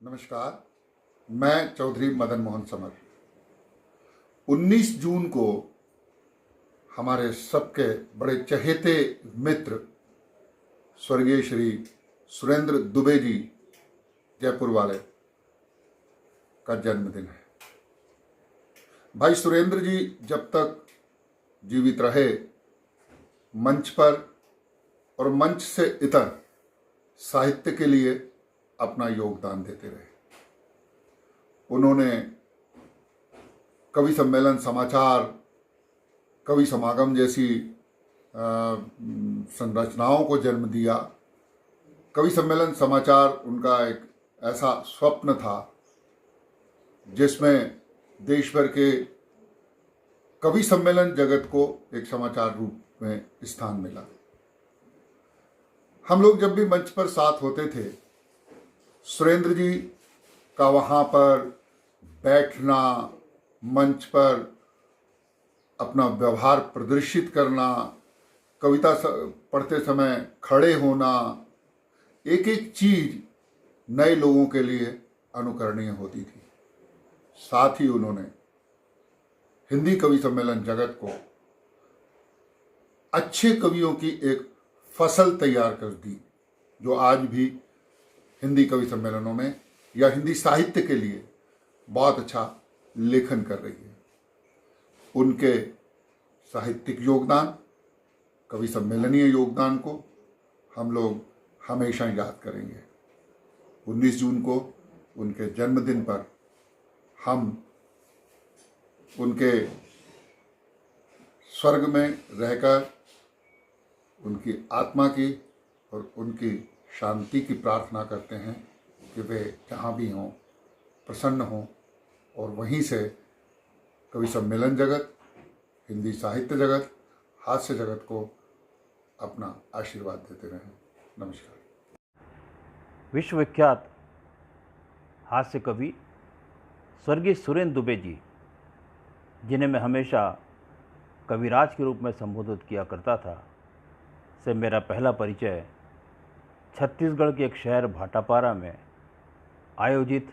नमस्कार। मैं चौधरी मदन मोहन समर। 19 जून को हमारे सबके बड़े चहेते मित्र स्वर्गीय श्री सुरेंद्र दुबे जी जयपुर वाले का जन्मदिन है। भाई सुरेंद्र जी जब तक जीवित रहे मंच पर और मंच से इतर साहित्य के लिए अपना योगदान देते रहे। उन्होंने कवि सम्मेलन, समाचार, कवि समागम जैसी संरचनाओं को जन्म दिया। कवि सम्मेलन, समाचार उनका एक ऐसा स्वप्न था जिसमें देश भर के कवि सम्मेलन जगत को एक समाचार रूप में स्थान मिला। हम लोग जब भी मंच पर साथ होते थे, सुरेंद्र जी का वहाँ पर बैठना, मंच पर अपना व्यवहार प्रदर्शित करना, कविता पढ़ते समय खड़े होना, एक एक चीज नए लोगों के लिए अनुकरणीय होती थी। साथ ही उन्होंने हिंदी कवि सम्मेलन जगत को अच्छे कवियों की एक फसल तैयार कर दी, जो आज भी हिंदी कवि सम्मेलनों में या हिंदी साहित्य के लिए बहुत अच्छा लेखन कर रही है। उनके साहित्यिक योगदान, कवि सम्मेलनीय योगदान को हम लोग हमेशा याद करेंगे। 19 जून को उनके जन्मदिन पर हम उनके स्वर्ग में रहकर उनकी आत्मा की और उनकी शांति की प्रार्थना करते हैं कि वे जहाँ भी हों प्रसन्न हों और वहीं से कवि सम्मेलन जगत, हिंदी साहित्य जगत, हास्य जगत को अपना आशीर्वाद देते रहें। नमस्कार। विश्वविख्यात हास्य कवि स्वर्गीय सुरेंद्र दुबे जी, जिन्हें मैं हमेशा कविराज के रूप में संबोधित किया करता था, से मेरा पहला परिचय छत्तीसगढ़ के एक शहर भाटापारा में आयोजित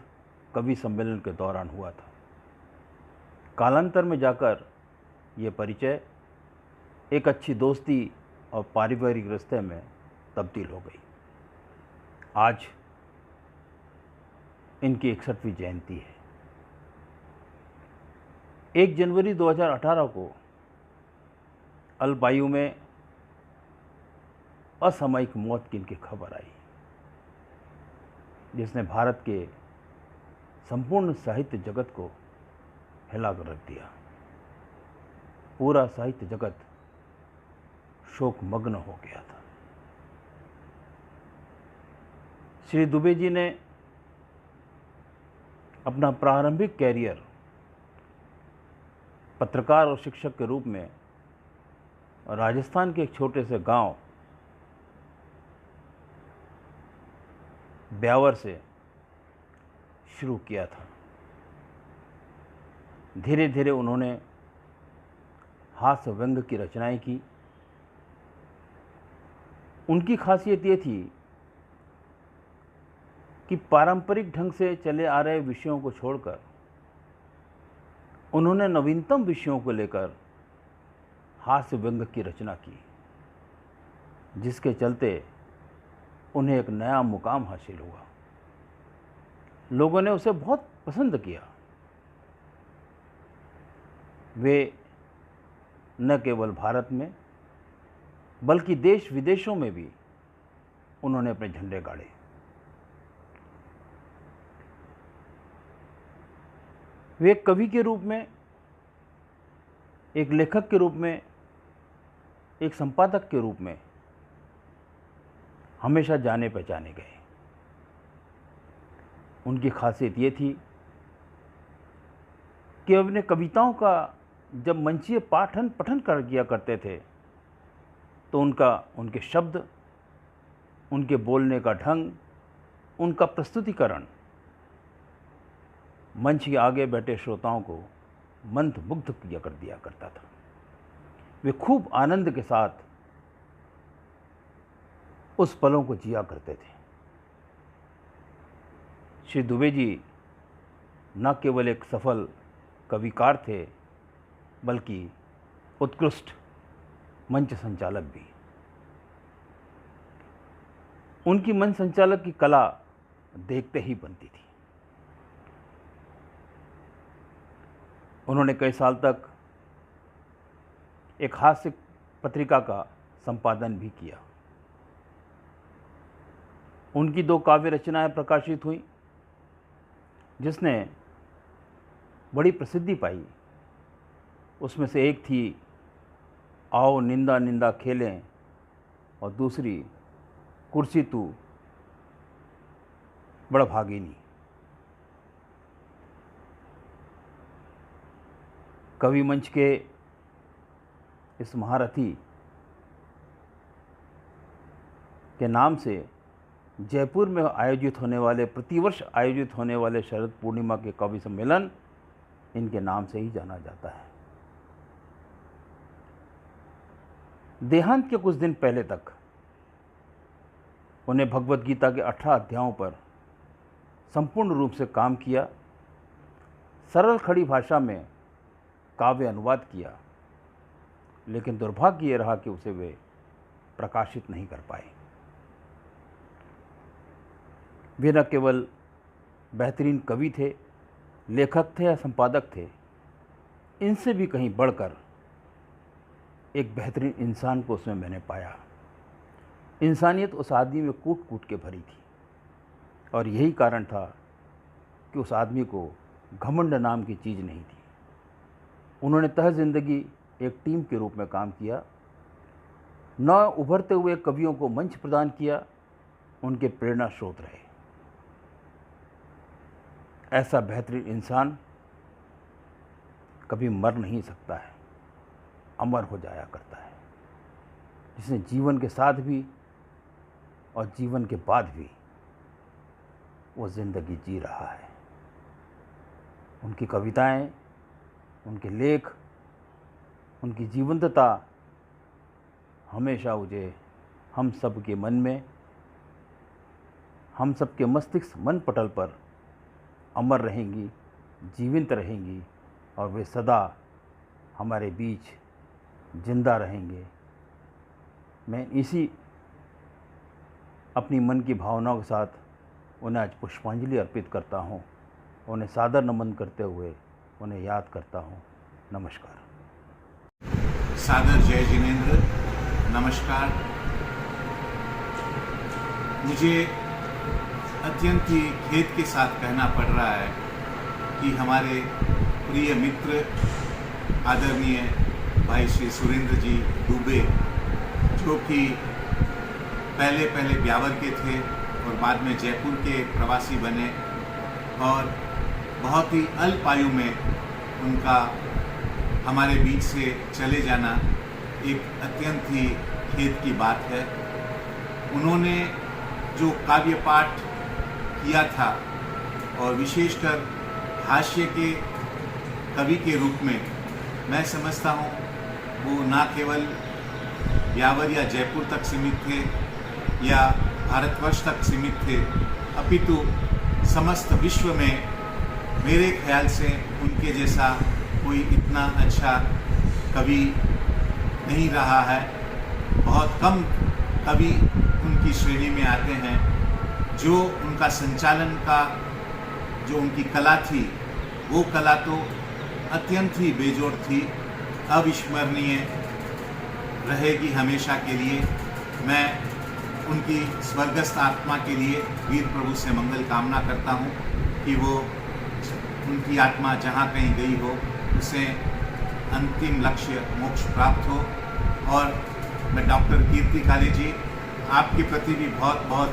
कवि सम्मेलन के दौरान हुआ था। कालांतर में जाकर ये परिचय एक अच्छी दोस्ती और पारिवारिक रिश्ते में तब्दील हो गई। आज इनकी 61वीं जयंती है। 1 जनवरी 2018 को अल्पायु में असामयिक मौत की इनकी खबर आई, जिसने भारत के संपूर्ण साहित्य जगत को हिला कर रख दिया। पूरा साहित्य जगत शोकमग्न हो गया था। श्री दुबे जी ने अपना प्रारंभिक कैरियर पत्रकार और शिक्षक के रूप में राजस्थान के एक छोटे से गांव ब्यावर से शुरू किया था। धीरे धीरे उन्होंने हास्य व्यंग्य की रचनाएं की। उनकी खासियत ये थी कि पारंपरिक ढंग से चले आ रहे विषयों को छोड़कर उन्होंने नवीनतम विषयों को लेकर हास्य व्यंग्य की रचना की, जिसके चलते उन्हें एक नया मुकाम हासिल हुआ। लोगों ने उसे बहुत पसंद किया। वे न केवल भारत में बल्कि देश विदेशों में भी उन्होंने अपने झंडे गाड़े। वे एक कवि के रूप में, एक लेखक के रूप में, एक संपादक के रूप में हमेशा जाने पहचाने गए। उनकी खासियत ये थी कि अपने कविताओं का जब मंचीय पठन कर किया करते थे तो उनके शब्द, उनके बोलने का ढंग, उनका प्रस्तुतिकरण मंच के आगे बैठे श्रोताओं को मंत्रमुग्ध किया कर दिया करता था। वे खूब आनंद के साथ उस पलों को जिया करते थे। श्री दुबे जी न केवल एक सफल कविकार थे बल्कि उत्कृष्ट मंच संचालक भी। उनकी मंच संचालक की कला देखते ही बनती थी। उन्होंने कई साल तक एक हास्य पत्रिका का संपादन भी किया। उनकी 2 काव्य रचनाएं प्रकाशित हुई जिसने बड़ी प्रसिद्धि पाई। उसमें से एक थी आओ निंदा निंदा खेलें और दूसरी कुर्सी तू बड़ भागिनी। कवि मंच के इस महारथी के नाम से जयपुर में आयोजित होने वाले प्रतिवर्ष आयोजित होने वाले शरद पूर्णिमा के कवि सम्मेलन इनके नाम से ही जाना जाता है। देहांत के कुछ दिन पहले तक उन्हें भगवत गीता के 18 अध्यायों पर संपूर्ण रूप से काम किया, सरल खड़ी भाषा में काव्य अनुवाद किया, लेकिन दुर्भाग्य ये रहा कि उसे वे प्रकाशित नहीं कर पाए। वे न केवल बेहतरीन कवि थे, लेखक थे या संपादक थे, इनसे भी कहीं बढ़कर एक बेहतरीन इंसान को उसमें मैंने पाया। इंसानियत उस आदमी में कूट कूट के भरी थी और यही कारण था कि उस आदमी को घमंड नाम की चीज़ नहीं थी। उन्होंने तह ज़िंदगी एक टीम के रूप में काम किया, न उभरते हुए कवियों को मंच प्रदान किया, उनके प्रेरणा स्रोत रहे। ऐसा बेहतरीन इंसान कभी मर नहीं सकता है, अमर हो जाया करता है, जिसने जीवन के साथ भी और जीवन के बाद भी वो ज़िंदगी जी रहा है। उनकी कविताएं, उनके लेख, उनकी जीवंतता हमेशा मुझे हम सब के मन में, हम सब के मस्तिष्क मन पटल पर अमर रहेंगी, जीवंत रहेंगी और वे सदा हमारे बीच जिंदा रहेंगे। मैं इसी अपनी मन की भावनाओं के साथ उन्हें आज पुष्पांजलि अर्पित करता हूँ। उन्हें सादर नमन करते हुए उन्हें याद करता हूँ। नमस्कार। सादर जय जिनेंद्र, नमस्कार। मुझे अत्यंत ही खेद के साथ कहना पड़ रहा है कि हमारे प्रिय मित्र आदरणीय भाई श्री सुरेंद्र जी दुबे, जो कि पहले ब्यावर के थे और बाद में जयपुर के प्रवासी बने और बहुत ही अल्प आयु में उनका हमारे बीच से चले जाना एक अत्यंत ही खेद की बात है। उन्होंने जो काव्य पाठ किया था और विशेषकर हास्य के कवि के रूप में मैं समझता हूँ वो ना केवल ब्यावर या जयपुर तक सीमित थे या भारतवर्ष तक सीमित थे, अपितु समस्त विश्व में मेरे ख्याल से उनके जैसा कोई इतना अच्छा कवि नहीं रहा है। बहुत कम कवि उनकी श्रेणी में आते हैं। जो उनका संचालन का जो उनकी कला थी, वो कला तो अत्यंत ही बेजोड़ थी, अविस्मरणीय रहेगी हमेशा के लिए। मैं उनकी स्वर्गस्थ आत्मा के लिए वीर प्रभु से मंगल कामना करता हूँ कि वो उनकी आत्मा जहाँ कहीं गई हो उसे अंतिम लक्ष्य मोक्ष प्राप्त हो। और मैं डॉक्टर कीर्ति काले जी, आपके प्रति भी बहुत बहुत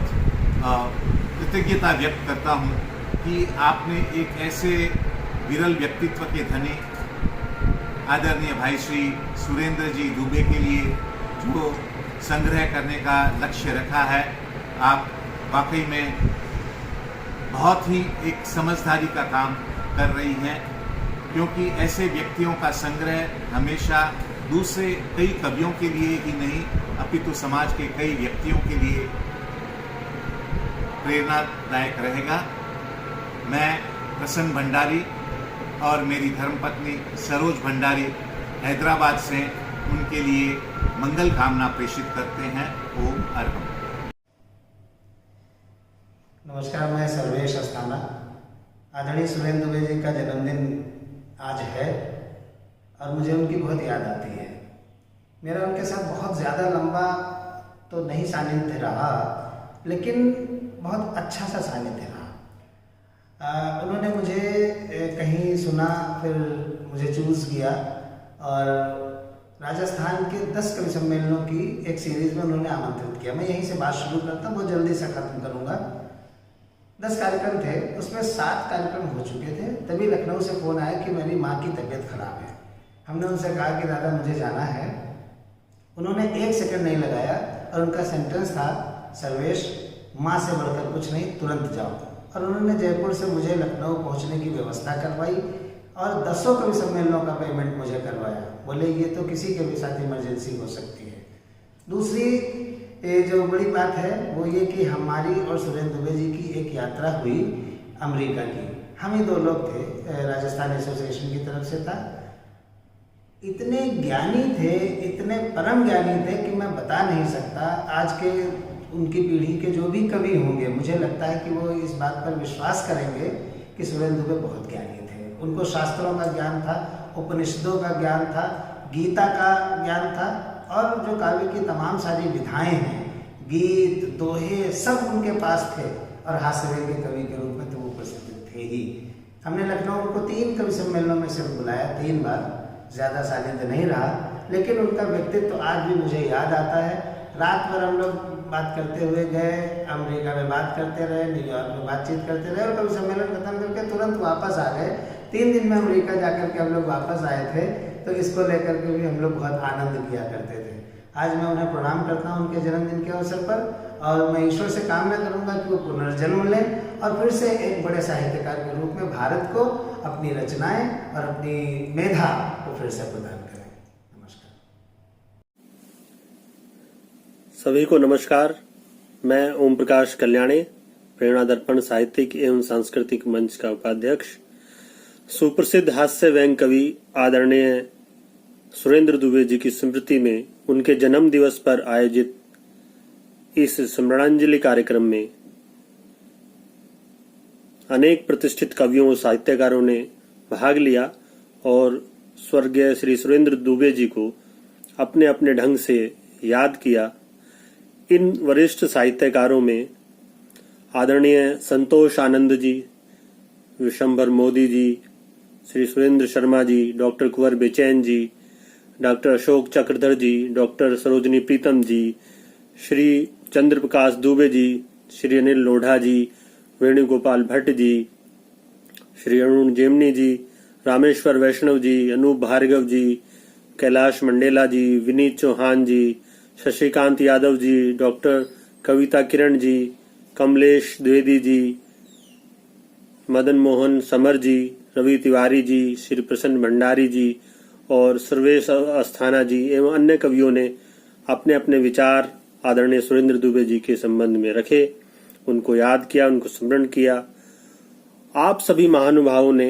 कृतज्ञता व्यक्त करता हूँ कि आपने एक ऐसे विरल व्यक्तित्व के धनी आदरणीय भाई श्री सुरेंद्र जी दुबे के लिए जो संग्रह करने का लक्ष्य रखा है, आप वाकई में बहुत ही एक समझदारी का काम कर रही हैं, क्योंकि ऐसे व्यक्तियों का संग्रह हमेशा दूसरे कई कवियों के लिए ही नहीं अपितु समाज के कई व्यक्तियों के लिए प्रेरणादायक रहेगा। मैं प्रसन्न भंडारी और मेरी धर्मपत्नी सरोज भंडारी हैदराबाद से उनके लिए मंगल कामना प्रेषित करते हैं। ओम अर्हम। नमस्कार, मैं सर्वेश अस्थाना। आदरणीय सुरेंद्र दुबे जी का जन्मदिन आज है और मुझे उनकी बहुत याद आती है। मेरा उनके साथ बहुत ज़्यादा लंबा तो नहीं सानिध्य रहा, लेकिन बहुत अच्छा सा सानिध्य रहा। उन्होंने मुझे कहीं सुना, फिर मुझे चूज़ किया और राजस्थान के 10 कवि सम्मेलनों की एक सीरीज़ में उन्होंने आमंत्रित किया। मैं यहीं से बात शुरू करता हूँ, बहुत जल्दी से ख़त्म करूँगा। 10 कार्यक्रम थे, उसमें 7 कार्यक्रम हो चुके थे। तभी लखनऊ से फ़ोन आया कि मेरी माँ की तबीयत खराब है। हमने उनसे कहा कि दादा मुझे जाना है। उन्होंने 1 सेकंड नहीं लगाया और उनका सेंटेंस था, सर्वेश माँ से बढ़कर कुछ नहीं, तुरंत जाओ। और उन्होंने जयपुर से मुझे लखनऊ पहुँचने की व्यवस्था करवाई और 10 कवि सम्मेलनों का पेमेंट मुझे करवाया। बोले ये तो किसी के भी साथ इमरजेंसी हो सकती है। दूसरी जो बड़ी बात है वो ये कि हमारी और सुरेंद्र दुबे जी की एक यात्रा हुई अमेरिका की। हम ही 2 लोग थे, राजस्थान एसोसिएशन की तरफ से था। इतने ज्ञानी थे, इतने परम ज्ञानी थे कि मैं बता नहीं सकता। आज के उनकी पीढ़ी के जो भी कवि होंगे, मुझे लगता है कि वो इस बात पर विश्वास करेंगे कि सुरेंद्र दुबे बहुत ज्ञानी थे। उनको शास्त्रों का ज्ञान था, उपनिषदों का ज्ञान था, गीता का ज्ञान था और जो काव्य की तमाम सारी विधाएं हैं, गीत, दोहे, सब उनके पास थे। और हास्य के कवि के रूप में तो वो प्रसिद्ध थे ही। हमने लखनऊ को 3 कवि सम्मेलनों में सिर्फ बुलाया, 3 बार, ज़्यादा सानिध्य नहीं रहा, लेकिन उनका व्यक्तित्व तो आज भी मुझे याद आता है। रात भर हम लोग बात करते हुए गए, अमेरिका में बात करते रहे, न्यूयॉर्क में बातचीत करते रहे और कवि सम्मेलन खत्म करके तुरंत वापस आ गए। 3 दिन में अमेरिका जाकर के हम लोग वापस आए थे, तो इसको लेकर के भी हम लोग बहुत आनंद किया करते थे। आज मैं उन्हें प्रणाम करता हूँ उनके जन्मदिन के अवसर पर, और मैं ईश्वर से कामना करूँगा कि वो पुनर्जन्म लें और फिर से एक बड़े साहित्यकार के रूप में भारत को अपनी रचनाएं और अपनी मेधा को फिर से प्रदान करें। नमस्कार। सभी को नमस्कार। मैं ओम प्रकाश कल्याणी, प्रेरणा दर्पण साहित्यिक एवं सांस्कृतिक मंच का उपाध्यक्ष। सुप्रसिद्ध हास्य व्यंग कवि आदरणीय सुरेंद्र दुबे जी की स्मृति में उनके जन्म दिवस पर आयोजित इस स्मरणांजलि कार्यक्रम में अनेक प्रतिष्ठित कवियों और साहित्यकारों ने भाग लिया और स्वर्गीय श्री सुरेंद्र दुबे जी को अपने अपने ढंग से याद किया। इन वरिष्ठ साहित्यकारों में आदरणीय संतोष आनंद जी, विशंभर मोदी जी, श्री सुरेंद्र शर्मा जी, डॉक्टर कुंवर बेचैन जी, डॉक्टर अशोक चक्रधर जी, डॉक्टर सरोजनी प्रीतम जी, श्री चंद्र प्रकाश दुबे जी, श्री अनिल लोढ़ा जी, वेणुगोपाल भट्ट जी, श्री अरुण जेमनी जी, रामेश्वर वैष्णव जी, अनूप भार्गव जी, कैलाश मंडेला जी, विनीत चौहान जी, शशिकांत यादव जी, डॉक्टर कविता किरण जी, कमलेश द्विवेदी जी, मदन मोहन समर जी, रवि तिवारी जी, श्री प्रसन्न भंडारी जी और सर्वेश अस्थाना जी एवं अन्य कवियों ने अपने अपने विचार आदरणीय सुरेंद्र दुबे जी के संबंध में रखे, उनको याद किया, उनको स्मरण किया। आप सभी महानुभावों ने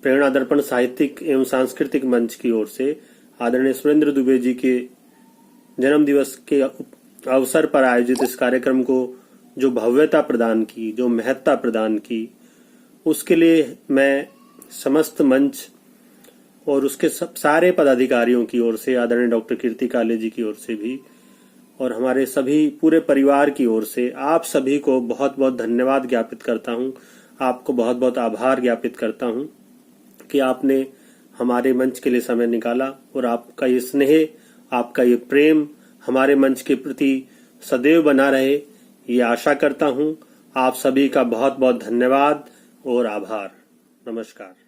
प्रेरणा दर्पण साहित्यिक एवं सांस्कृतिक मंच की ओर से आदरणीय सुरेंद्र दुबे जी के जन्म दिवस के अवसर पर आयोजित इस कार्यक्रम को जो भव्यता प्रदान की, जो महत्ता प्रदान की, उसके लिए मैं समस्त मंच और उसके सारे पदाधिकारियों की ओर से, आदरणीय डॉक्टर कीर्ति काले जी की ओर से भी और हमारे सभी पूरे परिवार की ओर से आप सभी को बहुत बहुत धन्यवाद ज्ञापित करता हूं। आपको बहुत बहुत आभार ज्ञापित करता हूं कि आपने हमारे मंच के लिए समय निकाला और आपका ये स्नेह, आपका ये प्रेम हमारे मंच के प्रति सदैव बना रहे, ये आशा करता हूं। आप सभी का बहुत बहुत धन्यवाद और आभार। नमस्कार।